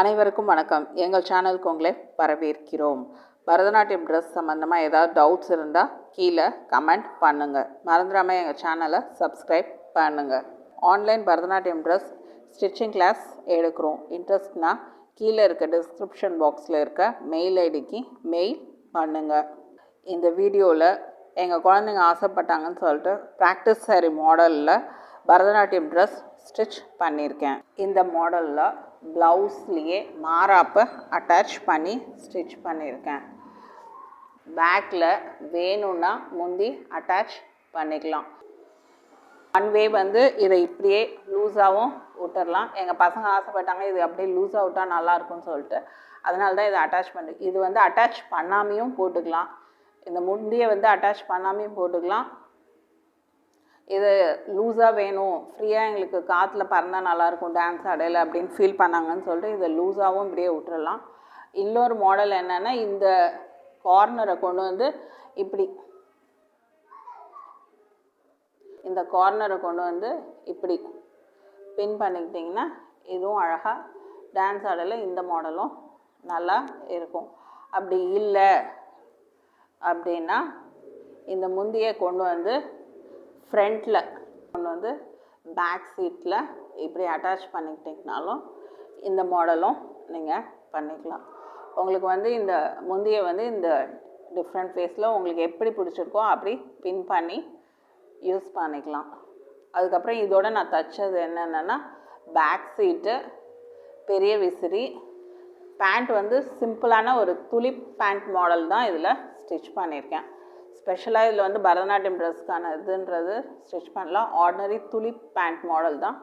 அனைவருக்கும் வணக்கம். எங்கள் சேனலுக்கு உங்களை வரவேற்கிறோம். பரதநாட்டியம் ட்ரெஸ் சம்மந்தமாக ஏதாவது டவுட்ஸ் இருந்தால் கீழே கமெண்ட் பண்ணுங்கள். மறந்துடாமல் எங்கள் சேனலை சப்ஸ்கிரைப் பண்ணுங்கள். Online Bharatanatyam dress stitching class எடுக்கிறோம். இன்ட்ரெஸ்ட்னா கீழே இருக்க டிஸ்கிரிப்ஷன் பாக்ஸில் இருக்க மெயில் ஐடிக்கு மெயில் பண்ணுங்கள். இந்த வீடியோவில் எங்கள் குழந்தைங்க ஆசைப்பட்டாங்கன்னு சொல்லிட்டு ப்ராக்டிஸ் சாரி மாடலில் பரதநாட்டியம் ட்ரெஸ் ஸ்டிச் பண்ணியிருக்கேன். இந்த மாடலில் ப்ளவுஸ்லேயே மாராப்பை அட்டாச் பண்ணி ஸ்டிச் பண்ணியிருக்கேன். பேக்கில் வேணும்னா முந்தி அட்டாச் பண்ணிக்கலாம். ஒன் வே இதை இப்படியே லூஸாகவும் விட்டுடலாம். எங்கள் பசங்க ஆசைப்பட்டாங்க இது அப்படியே லூஸாக விட்டால் நல்லாயிருக்கும்னு சொல்லிட்டு அதனால தான் இதை அட்டாச் பண்ணி இது அட்டாச் பண்ணாமையும் போட்டுக்கலாம். இந்த முந்தியை அட்டாச் பண்ணாமையும் போட்டுக்கலாம். இது லூஸாக வேணும், ஃப்ரீயாக எங்களுக்கு காற்றுல பறந்தால் நல்லாயிருக்கும் டான்ஸ் ஆடையில் அப்படின்னு ஃபீல் பண்ணாங்கன்னு சொல்லிட்டு இதை லூஸாகவும் இப்படியே விட்டுறலாம். இன்னொரு மாடல் என்னென்னா இந்த கார்னரை கொண்டு இப்படி இந்த கார்னரை கொண்டு இப்படி பின் பண்ணிக்கிட்டிங்கன்னா இதுவும் அழகாக டான்ஸ் ஆடையில் இந்த மாடலும் நல்லா இருக்கும். அப்படி இல்லை அப்படின்னா இந்த முந்தியை கொண்டு ஃப்ரண்ட்டில் கொண்டு பேக் சீட்டில் இப்படி அட்டாச் பண்ணிக்கிட்டிங்கனாலும் இந்த மாடலும் நீங்கள் பண்ணிக்கலாம். உங்களுக்கு இந்த முந்தியை இந்த டிஃப்ரெண்ட் ஃபேஸில் உங்களுக்கு எப்படி பிடிச்சிருக்கோ அப்படி பின் பண்ணி யூஸ் பண்ணிக்கலாம். அதுக்கப்புறம் இதோட நான் தைச்சது என்னென்னா பேக் சீட்டு, பெரிய விசிறி, பேண்ட் சிம்பிளான ஒரு துளிப் பேண்ட் மாடல் தான் இதில் ஸ்டிச் பண்ணியிருக்கேன். ஸ்பெஷலாக இதில் பரதநாட்டியம் ட்ரெஸ்க்கான இதுன்றது ஸ்டிச் பண்ணலாம். ஆர்டினரி துளிப் பேண்ட் மாடல் தான்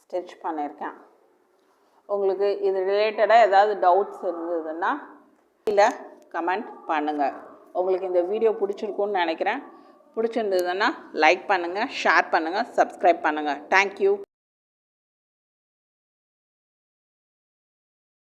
ஸ்டிச் பண்ணியிருக்கேன். உங்களுக்கு இது ரிலேட்டடாக ஏதாவது டவுட்ஸ் இருந்ததுன்னா கீழே கமெண்ட் பண்ணுங்கள். உங்களுக்கு இந்த வீடியோ பிடிச்சிருக்குன்னு நினைக்கிறேன். பிடிச்சிருந்ததுன்னா லைக் பண்ணுங்கள், ஷேர் பண்ணுங்கள், சப்ஸ்கிரைப் பண்ணுங்கள். தேங்க்யூ.